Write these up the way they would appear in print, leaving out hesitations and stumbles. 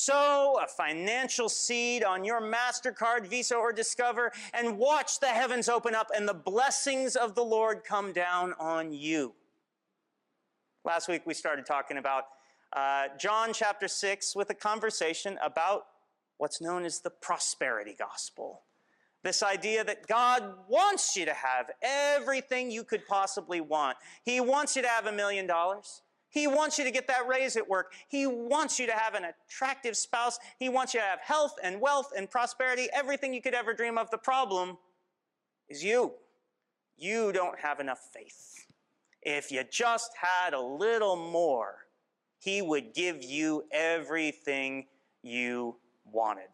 sow a financial seed on your MasterCard, Visa, or Discover and watch the heavens open up and the blessings of the Lord come down on you. Last week we started talking about John chapter 6 with a conversation about what's known as the prosperity gospel. This idea that God wants you to have everything you could possibly want. He wants you to have $1 million. He wants you to get that raise at work. He wants you to have an attractive spouse. He wants you to have health and wealth and prosperity, everything you could ever dream of. The problem is you. You don't have enough faith. If you just had a little more, He would give you everything you wanted.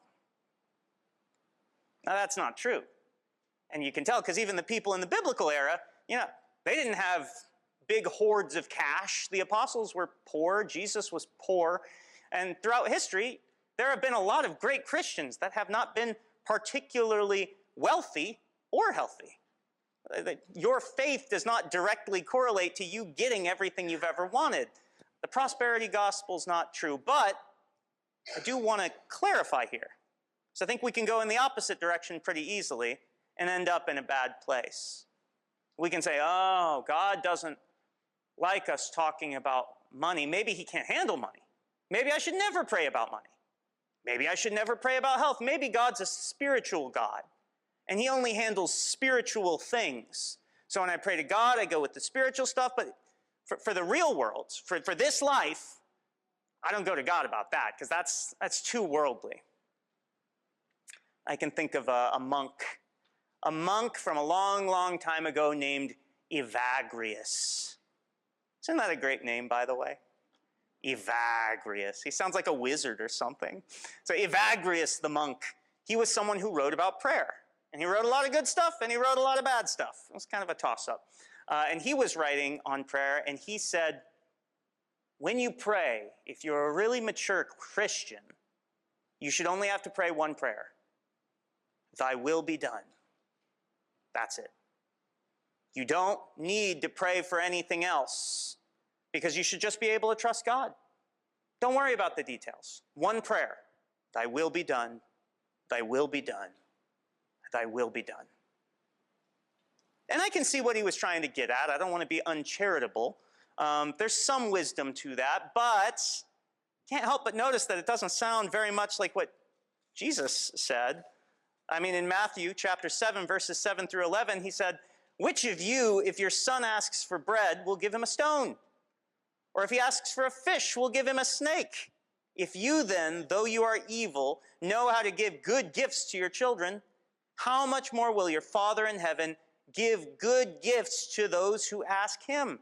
Now that's not true. And you can tell because even the people in the biblical era, they didn't have big hordes of cash. The apostles were poor. Jesus was poor. And throughout history, there have been a lot of great Christians that have not been particularly wealthy or healthy. Your faith does not directly correlate to you getting everything you've ever wanted. The prosperity gospel is not true, but I do want to clarify here. So I think we can go in the opposite direction pretty easily and end up in a bad place. We can say, oh, God doesn't like us talking about money. Maybe He can't handle money. Maybe I should never pray about money. Maybe I should never pray about health. Maybe God's a spiritual God, and He only handles spiritual things. So when I pray to God, I go with the spiritual stuff, but for the real world, for this life, I don't go to God about that, because that's too worldly. I can think of a monk from a long, long time ago named Evagrius. Isn't that a great name, by the way? Evagrius. He sounds like a wizard or something. So Evagrius the monk, he was someone who wrote about prayer. And he wrote a lot of good stuff, and he wrote a lot of bad stuff. It was kind of a toss-up. And he was writing on prayer, and he said, when you pray, if you're a really mature Christian, you should only have to pray one prayer. Thy will be done. That's it. You don't need to pray for anything else because you should just be able to trust God. Don't worry about the details. One prayer. Thy will be done. Thy will be done. Thy will be done. And I can see what he was trying to get at. I don't want to be uncharitable. There's some wisdom to that, but can't help but notice that it doesn't sound very much like what Jesus said. I mean, in Matthew chapter 7, verses 7 through 11, he said, which of you, if your son asks for bread, will give him a stone? Or if he asks for a fish, will give him a snake? If you then, though you are evil, know how to give good gifts to your children, how much more will your Father in heaven give good gifts to those who ask Him?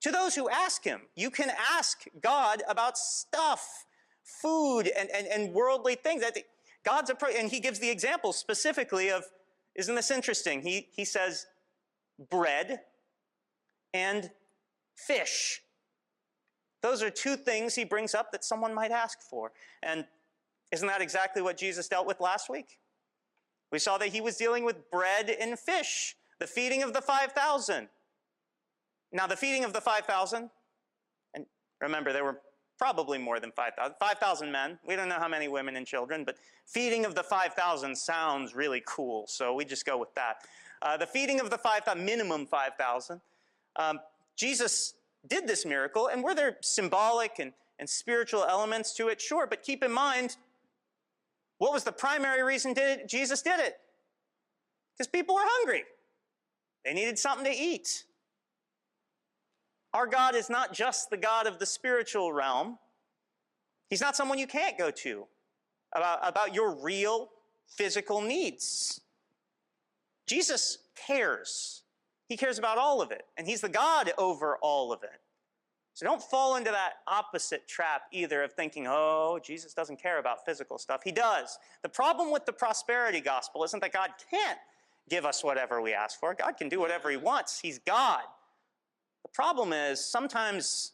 To those who ask Him. You can ask God about stuff, food, and worldly things. And He gives the example specifically of, isn't this interesting? He says bread and fish. Those are two things He brings up that someone might ask for. And isn't that exactly what Jesus dealt with last week? We saw that He was dealing with bread and fish, the feeding of the 5,000. Now, the feeding of the 5,000, and remember, there were probably more than 5,000. 5,000 men. We don't know how many women and children, but feeding of the 5,000 sounds really cool, so we just go with that. The feeding of the 5,000, minimum 5,000, Jesus did this miracle, and were there symbolic and spiritual elements to it? Sure, but keep in mind, what was the primary reason Jesus did it? Because people were hungry. They needed something to eat. Our God is not just the God of the spiritual realm. He's not someone you can't go to about your real physical needs. Jesus cares. He cares about all of it, and He's the God over all of it. So don't fall into that opposite trap either of thinking, oh, Jesus doesn't care about physical stuff. He does. The problem with the prosperity gospel isn't that God can't give us whatever we ask for. God can do whatever He wants. He's God. The problem is sometimes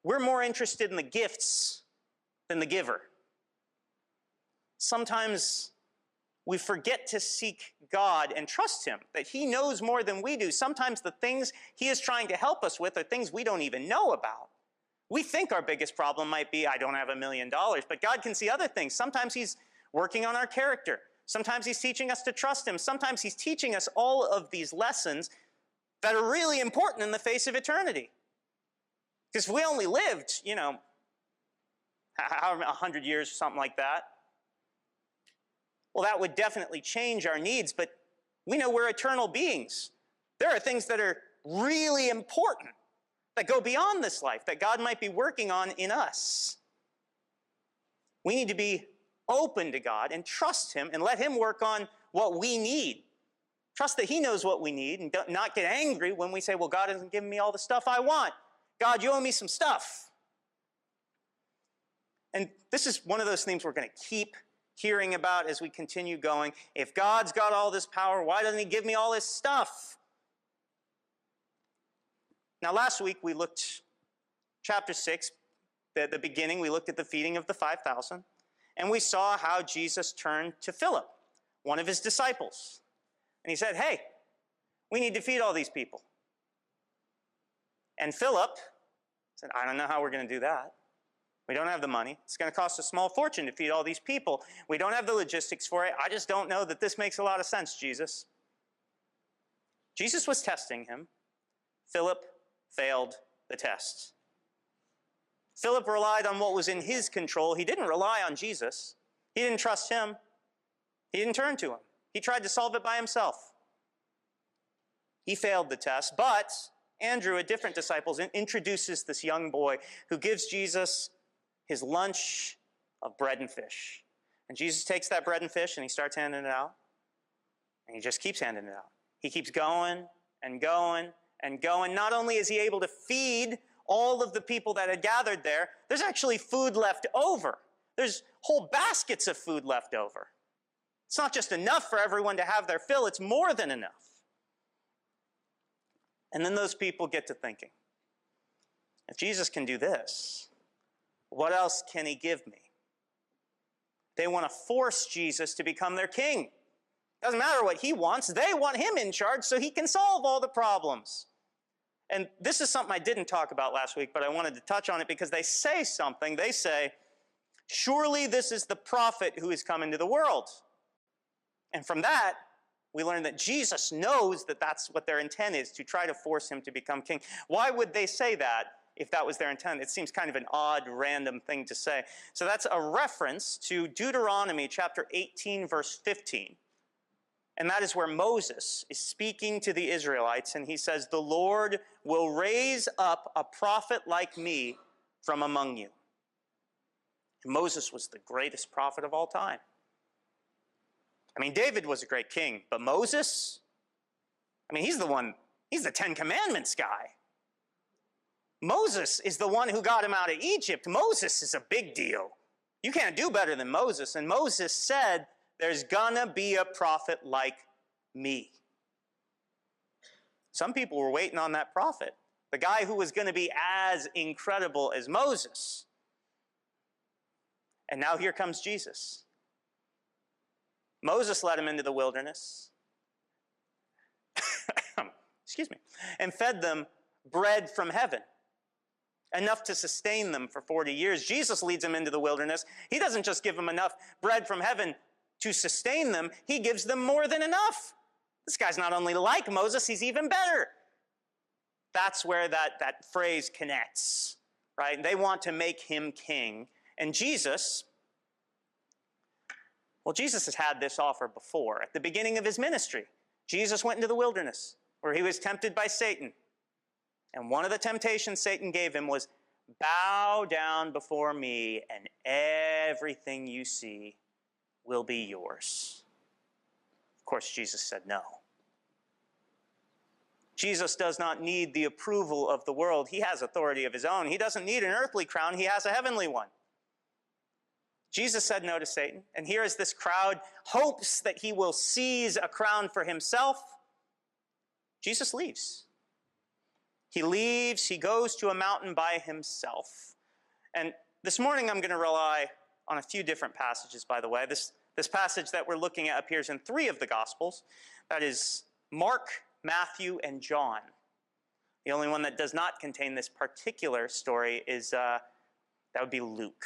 we're more interested in the gifts than the giver. Sometimes we forget to seek God and trust Him, that He knows more than we do. Sometimes the things He is trying to help us with are things we don't even know about. We think our biggest problem might be, I don't have $1 million, but God can see other things. Sometimes he's working on our character. Sometimes he's teaching us to trust him. Sometimes he's teaching us all of these lessons that are really important in the face of eternity. Because if we only lived, 100 years or something like that, well, that would definitely change our needs, but we know we're eternal beings. There are things that are really important that go beyond this life, that God might be working on in us. We need to be open to God and trust him and let him work on what we need. Trust that he knows what we need and not get angry when we say, well, God hasn't given me all the stuff I want. God, you owe me some stuff. And this is one of those things we're going to keep hearing about as we continue going. If God's got all this power, why doesn't he give me all this stuff? Now, last week we looked, chapter 6, the beginning, we looked at the feeding of the 5,000, and we saw how Jesus turned to Philip, one of his disciples. And he said, hey, we need to feed all these people. And Philip said, I don't know how we're going to do that. We don't have the money. It's going to cost a small fortune to feed all these people. We don't have the logistics for it. I just don't know that this makes a lot of sense, Jesus. Jesus was testing him. Philip failed the test. Philip relied on what was in his control. He didn't rely on Jesus. He didn't trust him. He didn't turn to him. He tried to solve it by himself. He failed the test, but Andrew, a different disciple, introduces this young boy who gives Jesus his lunch of bread and fish. And Jesus takes that bread and fish and he starts handing it out. And he just keeps handing it out. He keeps going and going and going. Not only is he able to feed all of the people that had gathered there, there's actually food left over. There's whole baskets of food left over. It's not just enough for everyone to have their fill, it's more than enough. And then those people get to thinking, if Jesus can do this, what else can he give me? They want to force Jesus to become their king. Doesn't matter what he wants, they want him in charge so he can solve all the problems. And this is something I didn't talk about last week, but I wanted to touch on it because they say something. They say, surely this is the prophet who is come into the world. And from that, we learn that Jesus knows that that's what their intent is, to try to force him to become king. Why would they say that if that was their intent? It seems kind of an odd, random thing to say. So that's a reference to Deuteronomy chapter 18, verse 15. And that is where Moses is speaking to the Israelites, and he says, the Lord will raise up a prophet like me from among you. And Moses was the greatest prophet of all time. I mean, David was a great king, but Moses, he's the Ten Commandments guy. Moses is the one who got him out of Egypt. Moses is a big deal. You can't do better than Moses. And Moses said, there's gonna be a prophet like me. Some people were waiting on that prophet, the guy who was gonna be as incredible as Moses. And now here comes Jesus. Moses led them into the wilderness, and fed them bread from heaven, enough to sustain them for 40 years. Jesus leads them into the wilderness. He doesn't just give them enough bread from heaven to sustain them, he gives them more than enough. This guy's not only like Moses, he's even better. That's where that phrase connects, right? They want to make him king. And Jesus has had this offer before. At the beginning of his ministry, Jesus went into the wilderness where he was tempted by Satan. And one of the temptations Satan gave him was, bow down before me and everything you see will be yours. Of course, Jesus said no. Jesus does not need the approval of the world. He has authority of his own. He doesn't need an earthly crown. He has a heavenly one. Jesus said no to Satan, and here as this crowd hopes that he will seize a crown for himself, Jesus leaves. He leaves, he goes to a mountain by himself. And this morning I'm going to rely on a few different passages, by the way. This passage that we're looking at appears in 3 of the Gospels. That is Mark, Matthew, and John. The only one that does not contain this particular story is, that would be Luke.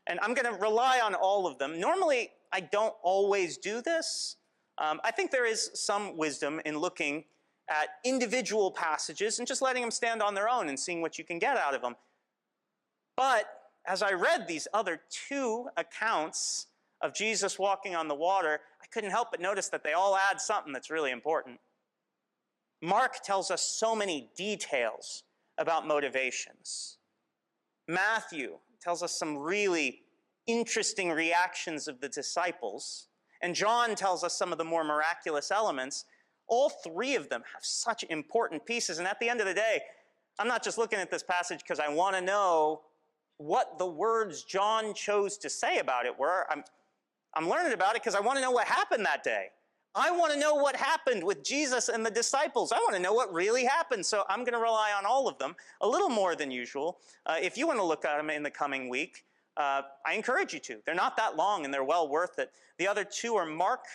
And I'm going to rely on all of them. Normally, I don't always do this. I think there is some wisdom in looking at individual passages and just letting them stand on their own and seeing what you can get out of them. But as I read these other two accounts of Jesus walking on the water, I couldn't help but notice that they all add something that's really important. Mark tells us so many details about motivations. Matthew tells us some really interesting reactions of the disciples. And John tells us some of the more miraculous elements. All three of them have such important pieces. And at the end of the day, I'm not just looking at this passage because I want to know what the words John chose to say about it were. I'm learning about it because I want to know what happened that day. I want to know what happened with Jesus and the disciples. I want to know what really happened. So I'm going to rely on all of them a little more than usual. If you want to look at them in the coming week, I encourage you to. They're not that long and they're well worth it. The other two are Mark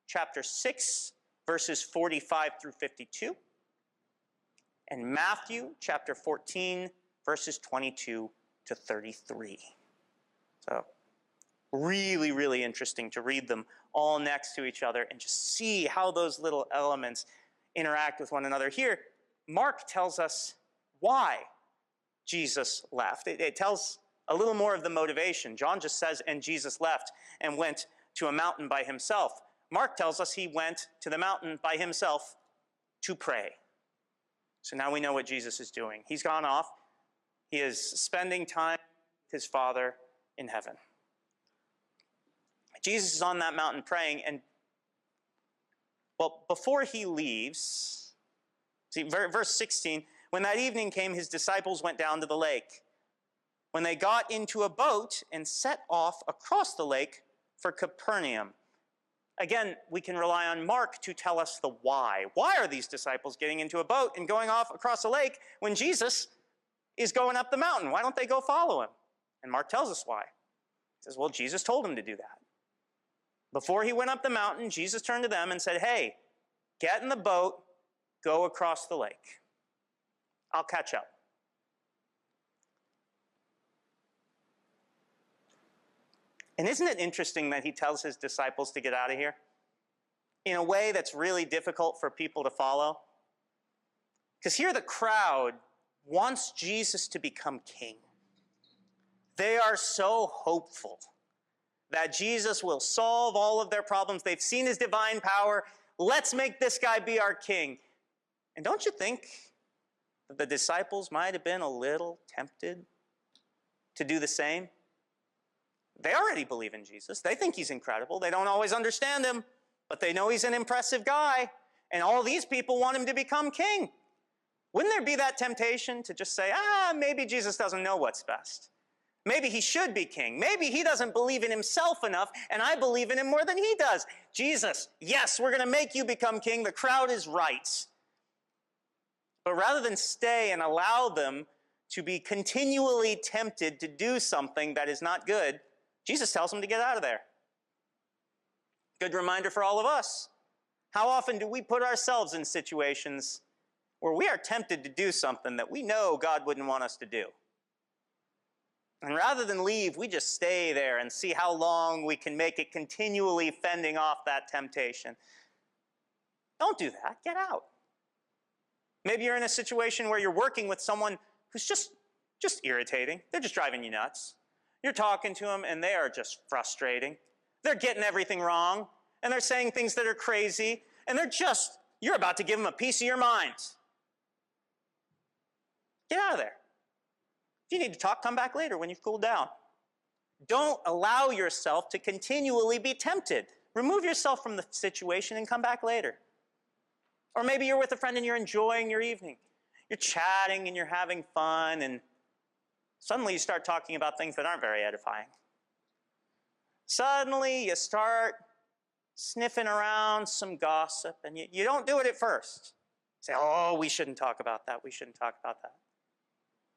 chapter 6, verses 45 through 52, and Matthew chapter 14, verses 22 to 33. So really, really interesting to read them all next to each other and just see how those little elements interact with one another. Here, Mark tells us why Jesus left. It tells a little more of the motivation. John just says, and Jesus left and went to a mountain by himself. Mark tells us he went to the mountain by himself to pray. So now we know what Jesus is doing. He's gone off. He is spending time with his Father in heaven. Jesus is on that mountain praying, and, well, before he leaves, see, verse 16, when that evening came, his disciples went down to the lake. When they got into a boat and set off across the lake for Capernaum. Again, we can rely on Mark to tell us the why. Why are these disciples getting into a boat and going off across the lake when Jesus is going up the mountain? Why don't they go follow him? And Mark tells us why. He says, well, Jesus told him to do that. Before he went up the mountain, Jesus turned to them and said, hey, get in the boat, go across the lake. I'll catch up. And isn't it interesting that he tells his disciples to get out of here in a way that's really difficult for people to follow? Because here the crowd wants Jesus to become king. They are so hopeful that Jesus will solve all of their problems. They've seen his divine power. Let's make this guy be our king. And don't you think that the disciples might have been a little tempted to do the same? They already believe in Jesus. They think he's incredible. They don't always understand him, but they know he's an impressive guy. And all these people want him to become king. Wouldn't there be that temptation to just say, maybe Jesus doesn't know what's best? Maybe he should be king. Maybe he doesn't believe in himself enough, and I believe in him more than he does. Jesus, yes, we're going to make you become king. The crowd is right. But rather than stay and allow them to be continually tempted to do something that is not good, Jesus tells them to get out of there. Good reminder for all of us. How often do we put ourselves in situations where we are tempted to do something that we know God wouldn't want us to do? And rather than leave, we just stay there and see how long we can make it continually fending off that temptation. Don't do that. Get out. Maybe you're in a situation where you're working with someone who's just irritating. They're just driving you nuts. You're talking to them, and they are just frustrating. They're getting everything wrong, and they're saying things that are crazy, and you're about to give them a piece of your mind. Get out of there. If you need to talk, come back later when you've cooled down. Don't allow yourself to continually be tempted. Remove yourself from the situation and come back later. Or maybe you're with a friend and you're enjoying your evening. You're chatting and you're having fun, and suddenly you start talking about things that aren't very edifying. Suddenly you start sniffing around some gossip, and you don't do it at first. You say, oh, we shouldn't talk about that. We shouldn't talk about that.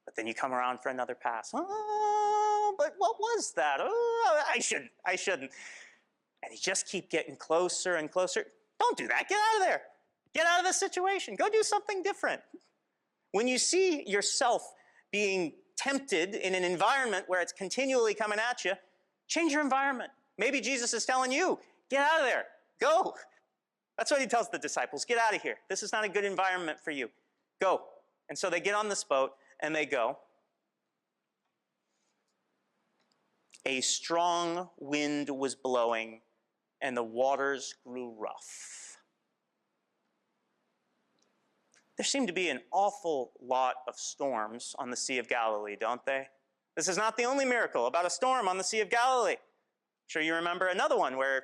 But then you come around for another pass. Oh, but what was that? Oh, I shouldn't. And you just keep getting closer and closer. Don't do that. Get out of there. Get out of the situation. Go do something different. When you see yourself being tempted in an environment where it's continually coming at you, change your environment. Maybe Jesus is telling you, get out of there. Go. That's what he tells the disciples. Get out of here. This is not a good environment for you. Go. And so they get on this boat and they go. A strong wind was blowing and the waters grew rough. There seem to be an awful lot of storms on the Sea of Galilee, don't they? This is not the only miracle about a storm on the Sea of Galilee. I'm sure you remember another one where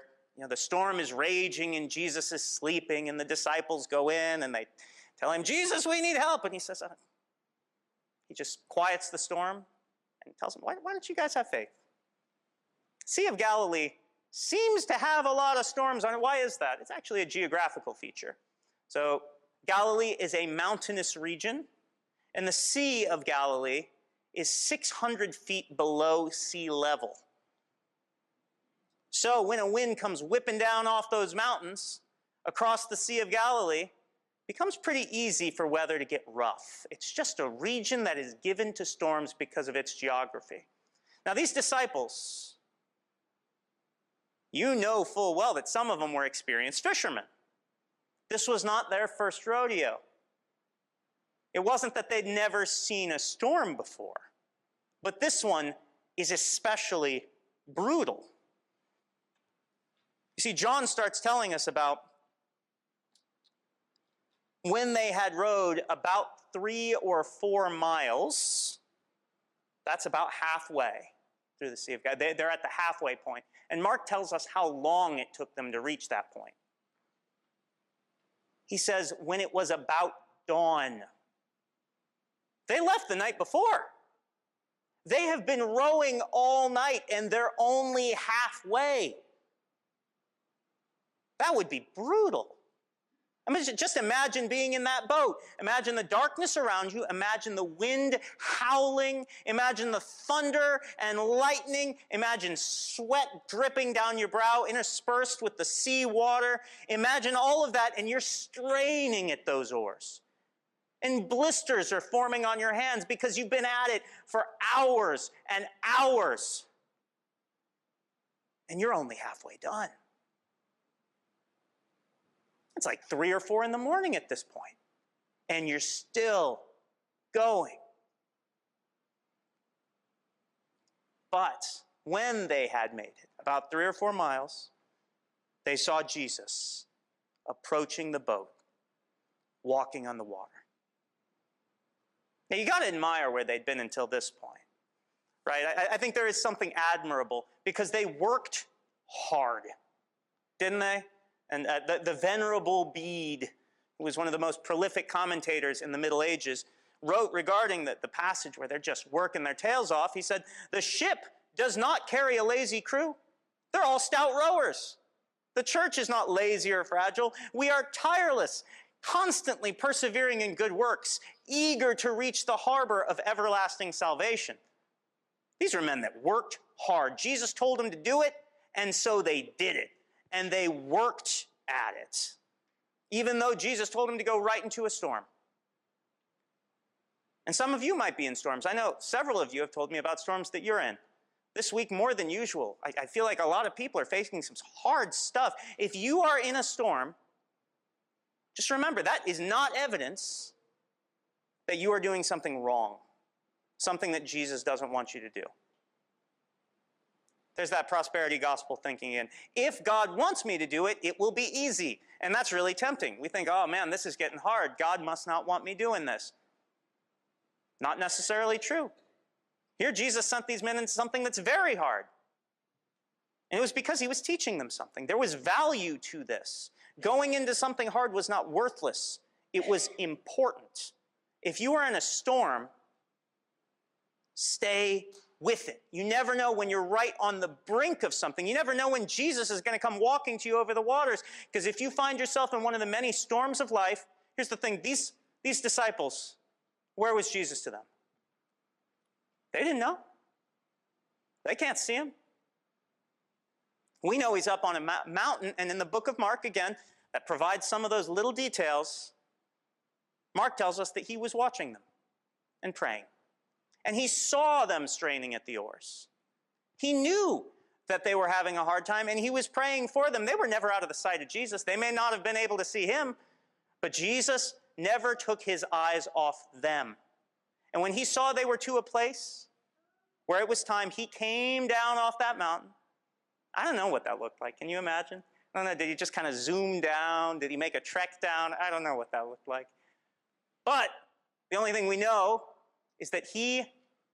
the storm is raging and Jesus is sleeping and the disciples go in and they tell him, Jesus, we need help. And he says, he just quiets the storm and tells them, why don't you guys have faith? Sea of Galilee seems to have a lot of storms on it. Why is that? It's actually a geographical feature. So Galilee is a mountainous region, and the Sea of Galilee is 600 feet below sea level. So when a wind comes whipping down off those mountains across the Sea of Galilee, it becomes pretty easy for weather to get rough. It's just a region that is given to storms because of its geography. Now these disciples, you know full well that some of them were experienced fishermen. This was not their first rodeo. It wasn't that they'd never seen a storm before, but this one is especially brutal. You see, John starts telling us about when they had rowed about 3 or 4 miles. That's about halfway through the Sea of Galilee. They're at the halfway point. And Mark tells us how long it took them to reach that point. He says, when it was about dawn. They left the night before. They have been rowing all night and they're only halfway. That would be brutal. I mean, just imagine being in that boat. Imagine the darkness around you. Imagine the wind howling. Imagine the thunder and lightning. Imagine sweat dripping down your brow, interspersed with the sea water. Imagine all of that, and you're straining at those oars. And blisters are forming on your hands because you've been at it for hours and hours. And you're only halfway done. It's like 3 or 4 in the morning at this point, and you're still going. But when they had made it, about 3 or 4 miles, they saw Jesus approaching the boat, walking on the water. Now, you got to admire where they'd been until this point, right? I think there is something admirable because they worked hard, didn't they? And the Venerable Bede, who was one of the most prolific commentators in the Middle Ages, wrote regarding the passage where they're just working their tails off. He said, the ship does not carry a lazy crew. They're all stout rowers. The church is not lazy or fragile. We are tireless, constantly persevering in good works, eager to reach the harbor of everlasting salvation. These were men that worked hard. Jesus told them to do it, and so they did it. And they worked at it, even though Jesus told them to go right into a storm. And some of you might be in storms. I know several of you have told me about storms that you're in. This week, more than usual, I feel like a lot of people are facing some hard stuff. If you are in a storm, just remember that is not evidence that you are doing something wrong, something that Jesus doesn't want you to do. There's that prosperity gospel thinking in. If God wants me to do it, it will be easy. And that's really tempting. We think, oh man, this is getting hard. God must not want me doing this. Not necessarily true. Here Jesus sent these men into something that's very hard. And it was because he was teaching them something. There was value to this. Going into something hard was not worthless. It was important. If you are in a storm, stay with it. You never know when you're right on the brink of something. You never know when Jesus is going to come walking to you over the waters. Because if you find yourself in one of the many storms of life, here's the thing, these disciples, where was Jesus to them? They didn't know. They can't see him. We know he's up on a mountain, and in the book of Mark, again, that provides some of those little details, Mark tells us that he was watching them and praying. And he saw them straining at the oars. He knew that they were having a hard time, and he was praying for them. They were never out of the sight of Jesus. They may not have been able to see him, but Jesus never took his eyes off them. And when he saw they were to a place where it was time, he came down off that mountain. I don't know what that looked like. Can you imagine? I don't know. Did he just kind of zoom down? Did he make a trek down? I don't know what that looked like. But the only thing we know is that he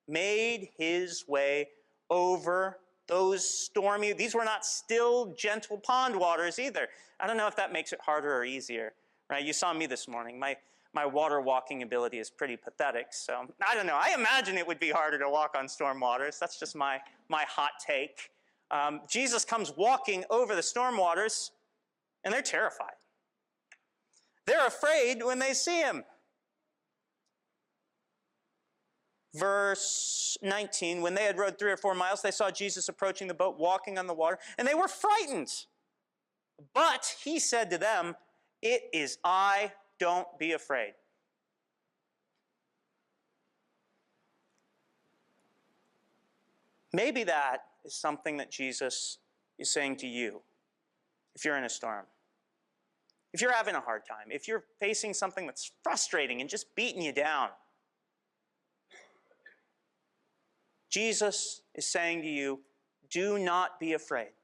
made his way over those stormy, these were not still, gentle pond waters either. I don't know if that makes it harder or easier, right? You saw me this morning. My water walking ability is pretty pathetic, so I don't know. I imagine it would be harder to walk on storm waters. That's just my hot take. Jesus comes walking over the storm waters, and they're terrified. They're afraid when they see him. Verse 19, when they had rowed 3 or 4 miles, they saw Jesus approaching the boat, walking on the water, and they were frightened. But he said to them, "It is I, don't be afraid." Maybe that is something that Jesus is saying to you if you're in a storm. If you're having a hard time, if you're facing something that's frustrating and just beating you down, Jesus is saying to you, do not be afraid.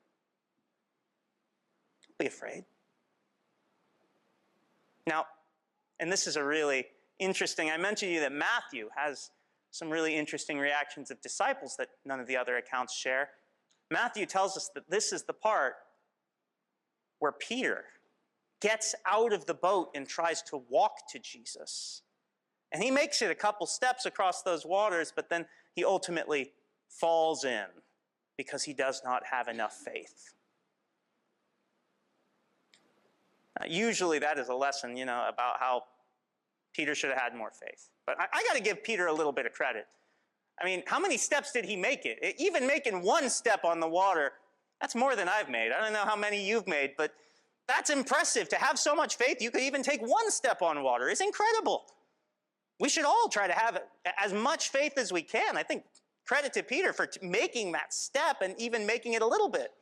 Don't be afraid. Now, and this is a really interesting, I mentioned to you that Matthew has some really interesting reactions of disciples that none of the other accounts share. Matthew tells us that this is the part where Peter gets out of the boat and tries to walk to Jesus. And he makes it a couple steps across those waters, but then he ultimately falls in because he does not have enough faith. Usually that is a lesson, about how Peter should have had more faith. But I got to give Peter a little bit of credit. I mean, how many steps did he make it? Even making one step on the water, that's more than I've made. I don't know how many you've made, but that's impressive. To have so much faith, you could even take one step on water. It's incredible. We should all try to have as much faith as we can. I think credit to Peter for making that step and even making it a little bit.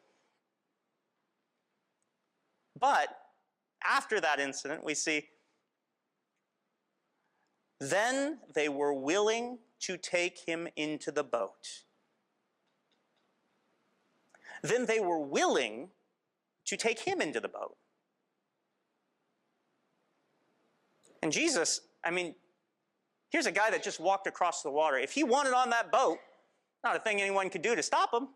But after that incident, we see, then they were willing to take him into the boat. Then they were willing to take him into the boat. And Jesus, here's a guy that just walked across the water. If he wanted on that boat, not a thing anyone could do to stop him.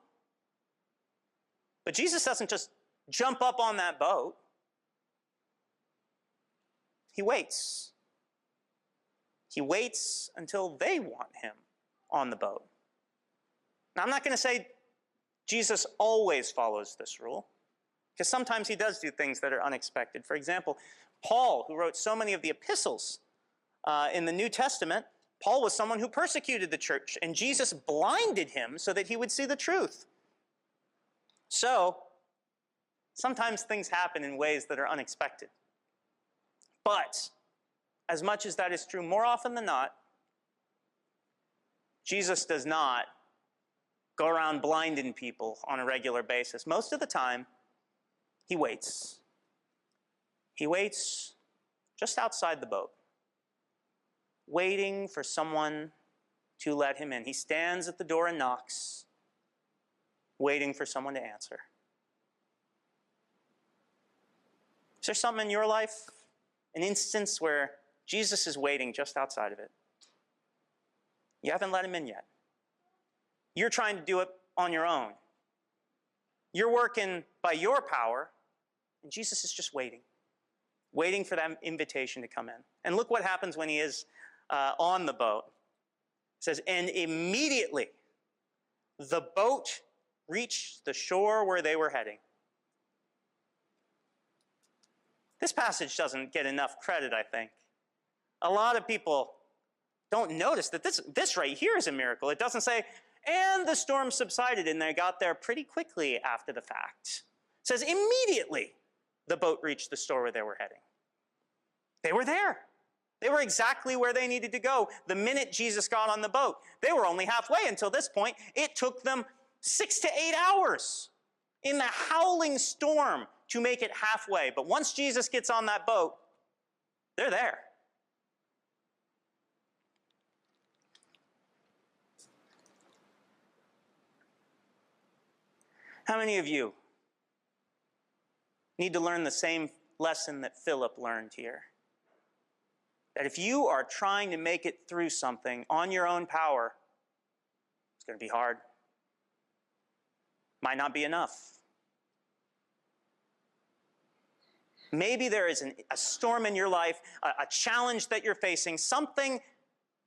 But Jesus doesn't just jump up on that boat. He waits. He waits until they want him on the boat. Now, I'm not going to say Jesus always follows this rule, because sometimes he does do things that are unexpected. For example, Paul, who wrote so many of the epistles in the New Testament, Paul was someone who persecuted the church, and Jesus blinded him so that he would see the truth. So, sometimes things happen in ways that are unexpected. But, as much as that is true, more often than not, Jesus does not go around blinding people on a regular basis. Most of the time, he waits. He waits just outside the boat, waiting for someone to let him in. He stands at the door and knocks, waiting for someone to answer. Is there something in your life, an instance where Jesus is waiting just outside of it? You haven't let him in yet. You're trying to do it on your own. You're working by your power, and Jesus is just waiting for that invitation to come in. And look what happens when he is on the boat. It says, and immediately the boat reached the shore where they were heading. This passage doesn't get enough credit, I think. A lot of people don't notice that this right here is a miracle. It doesn't say, and the storm subsided, and they got there pretty quickly after the fact. It says, immediately the boat reached the store where they were heading? They were there. They were exactly where they needed to go the minute Jesus got on the boat. They were only halfway until this point. It took them 6 to 8 hours in the howling storm to make it halfway. But once Jesus gets on that boat, they're there. How many of you need to learn the same lesson that Philip learned here? That if you are trying to make it through something on your own power, it's going to be hard. Might not be enough. Maybe there is a storm in your life, a challenge that you're facing, something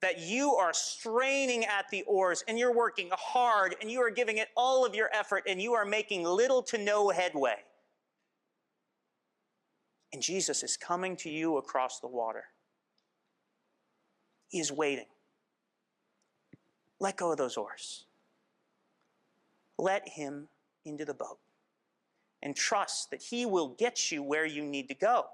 that you are straining at the oars and you're working hard and you are giving it all of your effort and you are making little to no headway. And Jesus is coming to you across the water. He is waiting. Let go of those oars. Let him into the boat and trust that he will get you where you need to go.